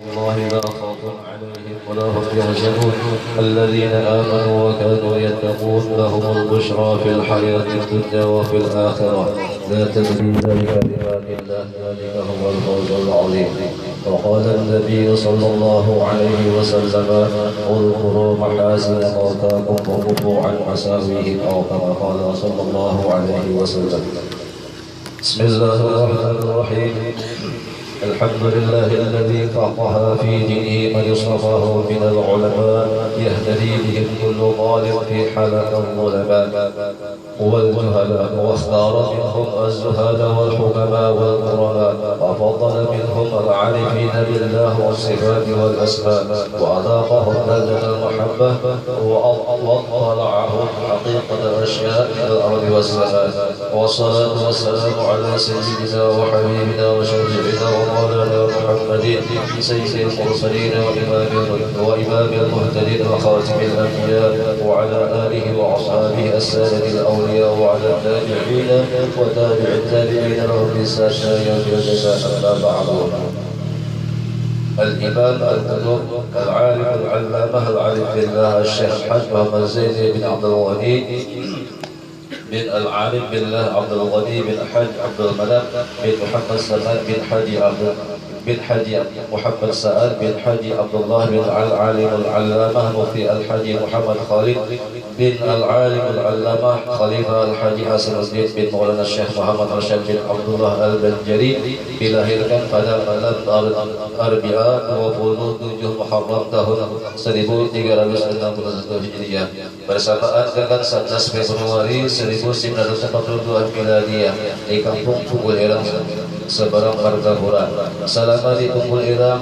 الله لا خوف عليهم ولا هم يحزنون الذين آمنوا وكانوا يتقون لهم البشرى في الحياة الدنيا وفي الآخرة لا تبديل لكلمات الله ذلك هو الفوز العظيم. وقال النبي صلى الله عليه وسلم اذكروا محاسن موتاكم وكفوا عن مساويهم أو كما قال صلى الله عليه وسلم. بسم الله الرحمن الرحيم. الحمد لله الذي فقه في دينه من يصطفاه من العلماء يهتدي بهم كل ظالم في حلق الظلماء والجهلاء، واختار منهم الزهاد والحكماء والقرناء، وفضل منهم العارفين بالله والصفات والاسماء، واذاقهم لذة المحبه واطلعهم حقيقه الاشياء في الارض والسماء. والصلاه والسلام على سيدنا وحبيبنا وشفيعنا مولانا محمد سيد المرسلين وإمام المهتدين وخاتم الأنبياء، وعلى آله وأصحابه السادة الأولياء، وعلى التابعين وتابع التابعين لهم بإحسان إلى يوم الجزاء. أما بعد، الإمام القدوم العالم العلامة العارف بالله الشيخ الحاج محمد زين بن عبد الغني بن العارف بالله عبد الغني بن الحاج عبد المنان بن محمد سلمان بن حاجي محمد سعد بن حاجي عبد الله بن العالم العلامة مفتي الحاجي محمد خالد بن العالم العلامة خليفة الحاجي حسن الدين بن مولانا الشيخ محمد رشاد بن عبد الله البنجري dilahirkan pada malam Arbi'a 27 Muharram tahun 1361 Hijriah bersamaan dengan 11 Februari 1942 Miladiyah di kampung Tunggul Irang, Seberang Martapura. Selama di Tunggul Irang,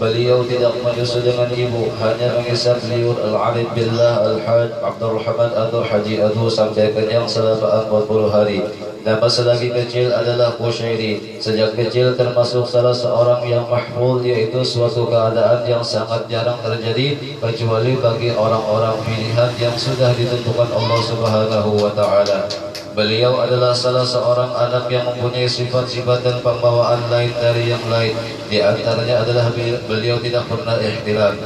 beliau tidak menyusul dengan ibu, hanya mengisap liur al-arif billah al-haj Abdurrahman atau Haji Adu sampai kenyang selama 40 hari. Nama selagi kecil adalah Qushairi. Sejak kecil termasuk salah seorang yang mahfuz, yaitu suatu keadaan yang sangat jarang terjadi kecuali bagi orang-orang pilihan yang sudah ditentukan Allah Subhanahu wa Ta'ala. Beliau adalah salah seorang anak yang mempunyai sifat-sifat dan pembawaan lain dari yang lain. Di antaranya adalah beliau tidak pernah ihtilam.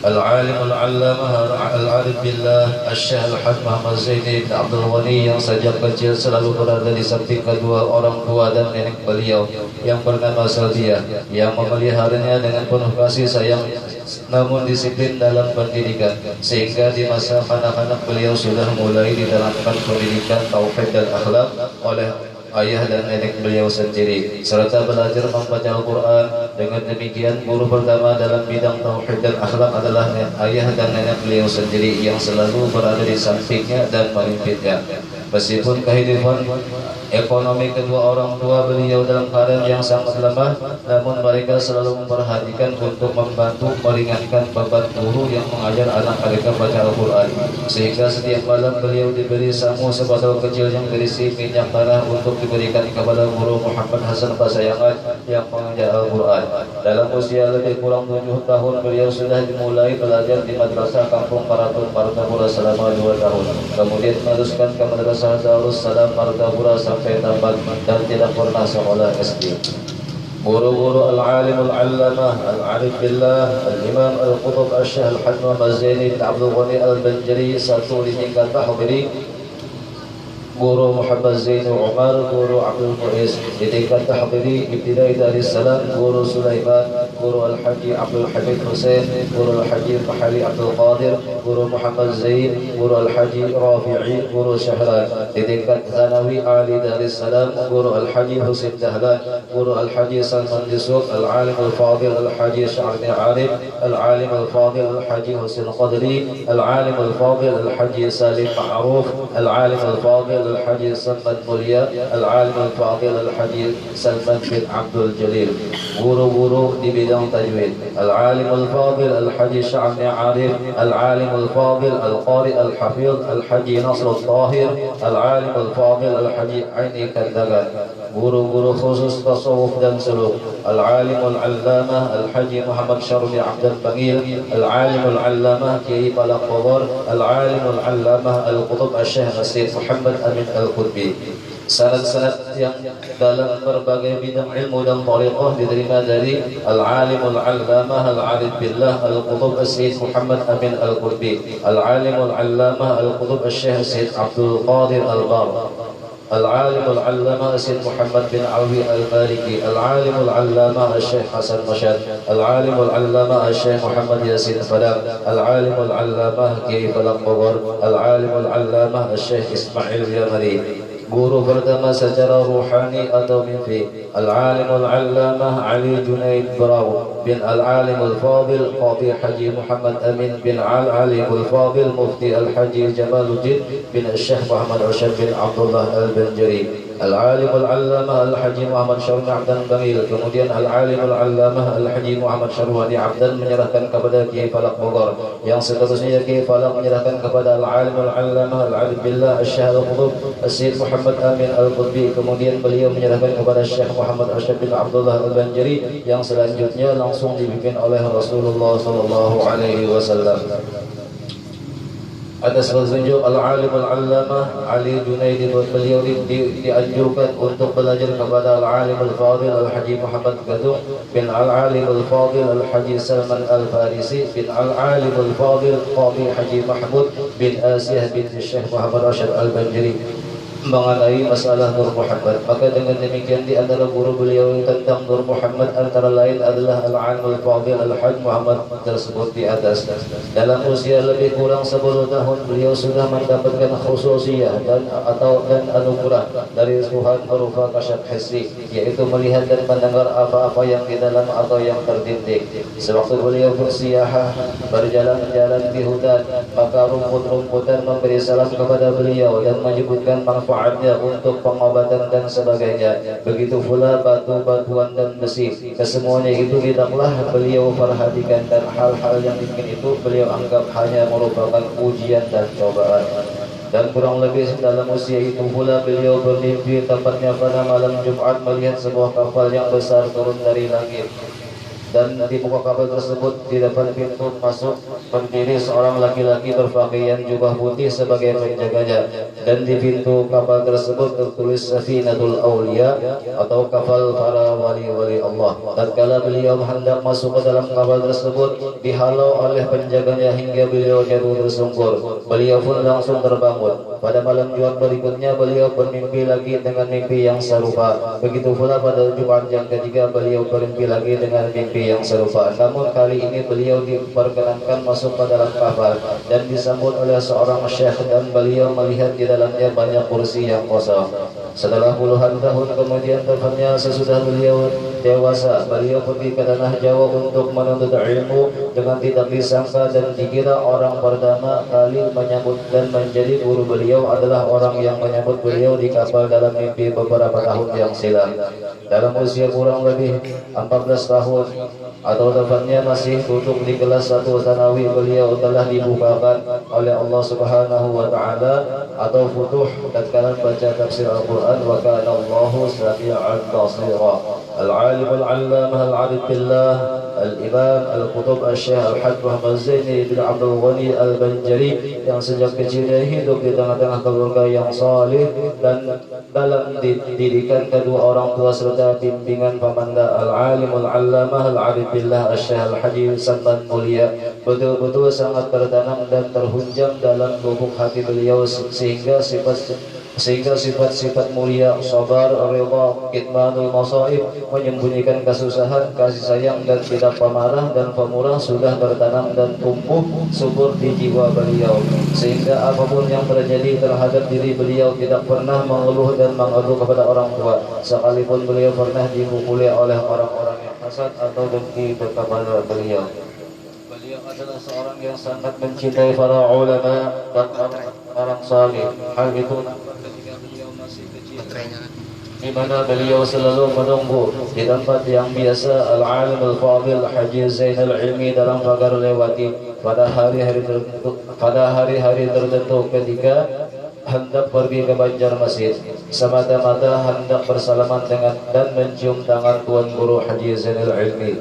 Al-alim al-allamah al-arif billah Syekh Al-Haj Muhammad Zain bin Abdul Ghani yang sejak kecil selalu berada di samping kedua orang tua dan nenek beliau yang bernama Saldiah, yang memeliharanya dengan penuh kasih sayang namun disiplin dalam pendidikan, sehingga di masa kanak-kanak beliau sudah mulai diterapkan pendidikan tauhid dan akhlak oleh ayah dan nenek beliau sendiri, serta belajar membaca Al-Quran. Dengan demikian, guru pertama dalam bidang tauhid dan akhlak adalah ayah dan nenek beliau sendiri yang selalu berada di sampingnya dan memimpinnya. Meskipun kehidupan ekonomi kedua orang tua beliau dalam keadaan yang sangat lemah, namun mereka selalu memperhatikan untuk membantu meringankan beban guru yang mengajar anak mereka baca Al-Quran, sehingga setiap malam beliau diberi samu sebotol kecil yang berisi minyak tanah untuk diberikan kepada guru Muhammad Hasan Pasayangan yang mengajar Al-Quran. Dalam usia lebih kurang 7 tahun beliau sudah dimulai belajar di Madrasah Kampung Paratun Martapura selama 2 tahun, kemudian meneruskan ke Madrasah Darus Salam Martapura sampai tamat dan tidak pernah sekolah SD. Guru-guru al-alim al-allamah al-arif billah al-imam al-qutub Syekh Al-Haj Muhammad Zain bin Abdul Ghani al-Banjari satu di tingkat tahbiri, Guru Muhammad Zain Umar, Guru Abdul Muiz di tingkat tahbiri Ibtidai Darussalam, Guru Sulaiman, Guru Al-Haji Abdul Hamid Hussein, Guru Al-Haji Mahali Abdul Qadir, Guru Muhammad Zain, Guru Al-Haji Rafi'i, Guru Syahran di tingkat Thanawi Ali Darussalam, Guru Al-Haji Husin Dahlan, Guru Al-Haji Salman Disuk, Al-Alim Al-Fadil Al-Haji Syarni Arif, Al-Alim Al-Fadil Al-Haji Husin Qadri, Al-Alim Al-Fadil Al-Haji Salim Ma'ruf, Al-Alim Al-Fadil Al-Haji Salman Mulia, Al-Alim Al-Fadil Al-Haji Salman bin Abdul Jalil. Guru-guru di bidang tajwid, Al-Alim Al-Fadil Al-Haji Sya'ni Arif, Al-Alim Al-Fadil Al-Qari Al-Hafidh Al-Haji Nasr Al-Tahir, Al-Alim Al-Fadil Al-Haji Aini Kandagan. Guru-guru khusus tasawuf dan suluk, Al-Alim Al-Allamah Al-Haji Muhammad Syarmi Abdul Bangil, Al-Alim Al-Allamah Kiai Balak Qadar, Al-Alim Al-Allamah Al-Qutub Syekh Nasir Muhammad Amin Al-Qutbi. sanad-sanad yang dalam berbagai bidang ilmu dan thariqah diterima dari Al-Alimul Allamah Al-Arif Billah Al-Qutub As-Sayyid Muhammad Amin Al-Qurbi, Al-Alimul Allamah Al-Qutub As-Syekh Sayyid Abdul Qadir Al-Bar, Al-Alimul Allamah Sayyid Muhammad bin Alwi Al-Maliki, Al-Alimul Allamah Syekh Hasan Mashad, Al-Alimul Allamah Syekh Muhammad Yasin Fadam, Al-Alimul Allamah Kiai Falak Bogor, Al-Alimul Allamah Syekh Ismail Yamari. Guru pertama secara ruhani atau mimpi Al-Alimul Allamah Ali Junaid Brau bin Al-Alimul Fadil Qadi Haji Muhammad Amin bin Al-Alimul Fadil Mufti Al-Haji Jamaluddin bin Syekh Muhammad Rashid bin Abdullah Al-Banjari, Al-Alimul Allamah Al-Haji Muhammad Syarwani Abdan Bangil. Kemudian Al-Alimul Allamah Al-Haji Muhammad Syarwani Abdan menyerahkan kepada Kiai Falak Bogor. Yang seterusnya Kiai Falak menyerahkan kepada Al-Alimul Allamah Al-Arif Billah Asy-Syaikh Al-Qutub As-Sayyid Muhammad Amin Al-Qutbi. Kemudian beliau menyerahkan kepada Syekh Muhammad Rashid bin Abdullah Al-Banjari. Yang selanjutnya langsung dipimpin oleh Rasulullah sallallahu alaihi wasallam. Atas petunjuk Al-Alimul Allamah Ali Junaidi, beliau dianjurkan untuk belajar kepada Al-Alimul Fadil Al-Haji Muhammad Gadung bin Al-Alimul Fadil Al-Haji Salman Al-Farisi bin Al-Alimul Fadil Qadi Haji Mahmud bin Asiyah bin Syekh Muhammad Rashid Al-Banjari mengenai masalah Nur Muhammad. Maka dengan demikian di antara guru beliau tentang Nur Muhammad antara lain adalah Al-Alimul Fadil Al-Haj Muhammad tersebut di atas. Dalam usia lebih kurang 10 tahun beliau sudah mendapatkan khususiyah dan anugerah dari Tuhan berupa kasyaf hissi, yaitu melihat dan mendengar apa-apa yang di dalam atau yang tertindik. Sewaktu beliau bersiyahah berjalan-jalan di hutan, maka rumput-rumputan memberi salam kepada beliau dan menyebutkan manfaatnya untuk pengobatan dan sebagainya. Begitu pula batu-batuan dan besi, kesemuanya itu tidaklah beliau perhatikan, dan hal-hal yang mungkin itu beliau anggap hanya merupakan ujian dan cobaan. Dan kurang lebih dalam usia itu pula beliau bermimpi tepatnya pada malam Jumat melihat sebuah kapal yang besar turun dari langit. Dan di muka kapal tersebut di depan pintu masuk berdiri seorang laki-laki berpakaian jubah putih sebagai penjaganya. Dan di pintu kapal tersebut tertulis Safinatul Aulia atau kapal para wali-wali Allah. Tatkala beliau hendak masuk ke dalam kapal tersebut, dihalau oleh penjaganya hingga beliau jatuh tersungkur. Beliau pun langsung terbangun. Pada malam Jumat berikutnya beliau bermimpi lagi dengan mimpi yang serupa. Begitu pula pada Jumat yang ketiga beliau bermimpi lagi dengan mimpi yang serupa. Namun kali ini beliau diperkenankan masuk ke dalam kapal dan disambut oleh seorang syekh, dan beliau melihat di dalamnya banyak kursi yang kosong. Setelah puluhan tahun kemudian, tepatnya sesudah beliau dewasa, beliau pergi ke tanah Jawa untuk menuntut ilmu dengan tidak disangka dan dikira orang pertama kali menyambut dan menjadi guru beliau adalah orang yang menyambut beliau di kapal dalam mimpi beberapa tahun yang silam. Dalam usia kurang lebih 14 tahun atau tepatnya masih duduk di kelas 1 Tsanawi, beliau telah dibukakan oleh Allah Subhanahu wa taala atau futuh tatkala baca tafsir Al-Qur'an, wa kana Allahu sami'an basira. Al-Alimul Allamah Al-Arif Billah Al-Imam Al-Qutub Asy-Syaikh Al-Hajj Muhammad Zaini bin Abdul Ghani Al-Banjari yang sejak kecilnya hidup di tengah-tengah keluarga yang saleh dan dalam didikan kedua orang tua serta bimbingan pamanda Al-Alimul Allamah Al-Arif Billah Asy-Syaikh Al-Haji Salman Mulia betul-betul sangat tertanam dan terhunjam dalam lubuk hati beliau, sehingga sifat-sifat mulia, sabar, ridha, kitmanul masaib, menyembunyikan kesusahan, kasih sayang dan tidak pemarah dan pemurah sudah tertanam dan tumbuh subur di jiwa beliau, sehingga apapun yang terjadi terhadap diri beliau tidak pernah mengeluh dan mengeluh kepada orang tua, sekalipun beliau pernah dipukuli oleh orang-orang yang hasad atau dengki kepada beliau. Beliau adalah seorang yang sangat mencintai para ulama dan orang saleh. Hal itu ketika beliau masih kecil, di mana beliau selalu menunggu di tempat yang biasa Al-Alimul Fadil Haji Zainal Ilmi dalam pagar lewati pada hari-hari tertentu ketika hendak pergi ke Banjarmasin, semata-mata hendak bersalaman dengan dan mencium tangan Tuan Guru Haji Zainal Ilmi.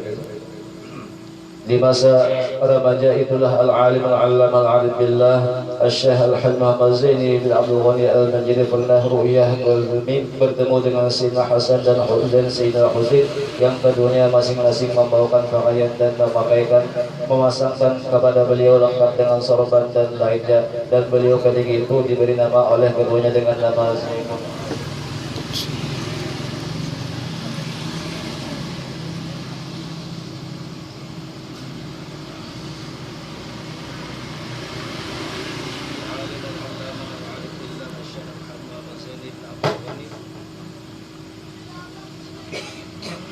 di masa remaja itulah al-alim al-allam al-arif billah Syekh Al-Hilm Muhammad Zaini bin Abdul Ghani Al-Manjiri pernah ru'yah bertemu dengan Sayyidina Hasan dan Sayyidina Husain yang keduanya masing-masing membawakan pakaian dan memasangkan kepada beliau lengkap dengan sorban dan lainnya, dan beliau ketika itu diberi nama oleh keduanya dengan nama Zainul.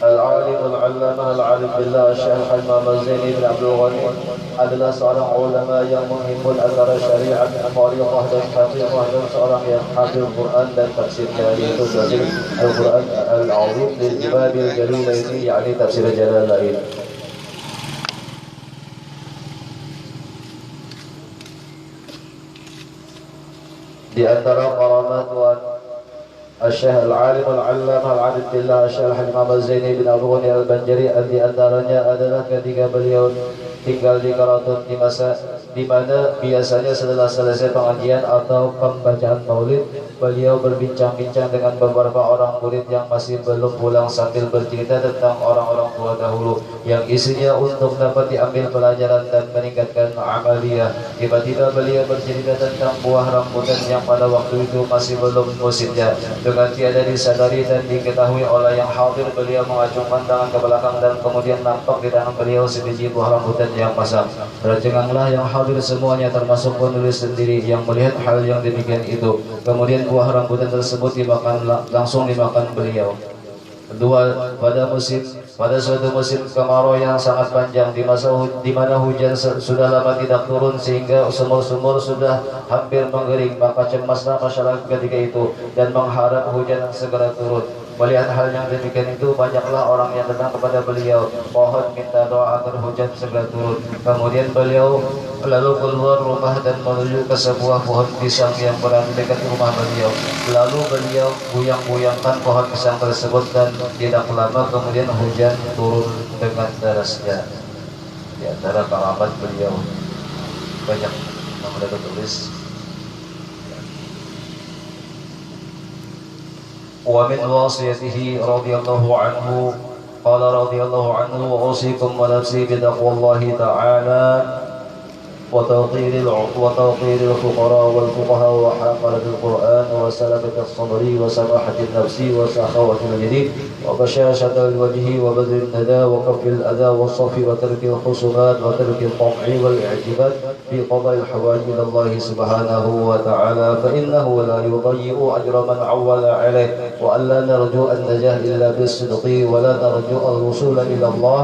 Al-Alim Al-Allamah Al-Arif Billah Syekh Al-Muhammad Zaini bin Abdul Ghani adalah seorang ulama yang menghimpun antara syariat, tariqah dan haqiqah, dan seorang yang hafil Quran dan tafsirnya, yaitu tafsir Al-Quran Al-Azim lil Imam Al-Jalilaini, yakni tafsir Jalalain. Di antara karamat Syekh Al-Alim Al-Allamah Al-Arif Billah Syekh Al-Muhammad Zaini bin Abdul Ghani Al-Banjari, di antaranya adalah ketika beliau tinggal di Karaton di mana biasanya setelah selesai pengajian atau pembacaan maulid, beliau berbincang-bincang dengan beberapa orang murid yang masih belum pulang sambil bercerita tentang orang-orang tua dahulu yang isinya untuk dapat diambil pelajaran dan meningkatkan amaliyah. Tiba-tiba beliau bercerita tentang buah rambutan yang pada waktu itu masih belum musimnya. Dengan tiada disadari dan diketahui oleh yang hadir, beliau mengacungkan tangan ke belakang dan kemudian nampak di tangan beliau sebiji buah rambutan yang pasang. Tercenganglah yang hadir semuanya, termasuk penulis sendiri yang melihat hal yang demikian itu. Kemudian buah rambutan tersebut langsung dimakan beliau. Kedua, pada suatu musim kemarau yang sangat panjang, di mana hujan sudah lama tidak turun sehingga sumur-sumur sudah hampir mengering, maka cemaslah masyarakat ketika itu dan mengharap hujan segera turun. Melihat hal yang demikian itu, banyaklah orang yang datang kepada beliau, mohon minta doa agar hujan segera turun. Kemudian beliau lalu keluar rumah dan menuju ke sebuah pohon pisang yang berada dekat rumah beliau. Lalu beliau goyang-goyangkan pohon pisang tersebut dan tidak lama kemudian hujan turun dengan derasnya. Di antara keramat beliau banyak yang mereka tulis. ومن وصيته رضي الله عنه قال رضي الله عنه وأوصيكم ونفسي بتقوى الله تعالى وتوقير الفقراء والفقهاء وحملة القرآن وسلامة الصدر وسماحة النفس وسخاوة اليد وبشاشة الوجه وبذل الندى وكف الأذى والصف وترك الخصومات وترك الطمع والاعتماد في قضاء الحوائج إلى الله سبحانه وتعالى، فإنه لا يضيع أجر من عول عليه، وألا نرجو النجاة إلا بالصدق، ولا نرجو الوصول إلى الله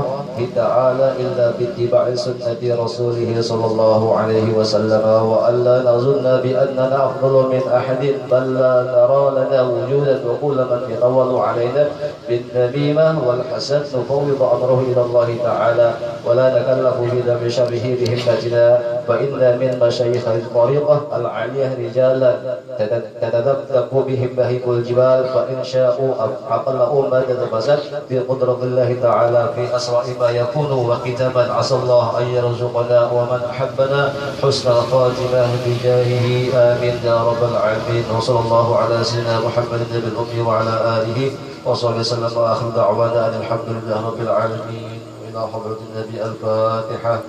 تعالى إلا باتباع سنة رسوله صلى الله عليه وسلم، وألا نظن بأننا أفضل من أحد، بل لا نرى لنا وجودا، وكل من يطول علينا بالنميمة والحسد نفوض أمره إلى الله تعالى، ولا نكلف بذنب شره بهمتنا، فإن من مشايخ الطريقة العالية رجالا تتذبذب بهم بهيم الجبال، فإن شاءوا عقلوا ما تتمسك بقدرة الله تعالى في أسرع ما يكون وكتابا. عسى الله أن يرزقنا ومن أحبنا حسن الخاتمة بجاهه، آمين يا رب العالمين. وصلى الله على سيدنا محمد النبي الأمي وعلى آله وصحبه وسلم، وآخر دعوانا أن الحمد لله رب العالمين. إلى حضرة النبي الفاتحة.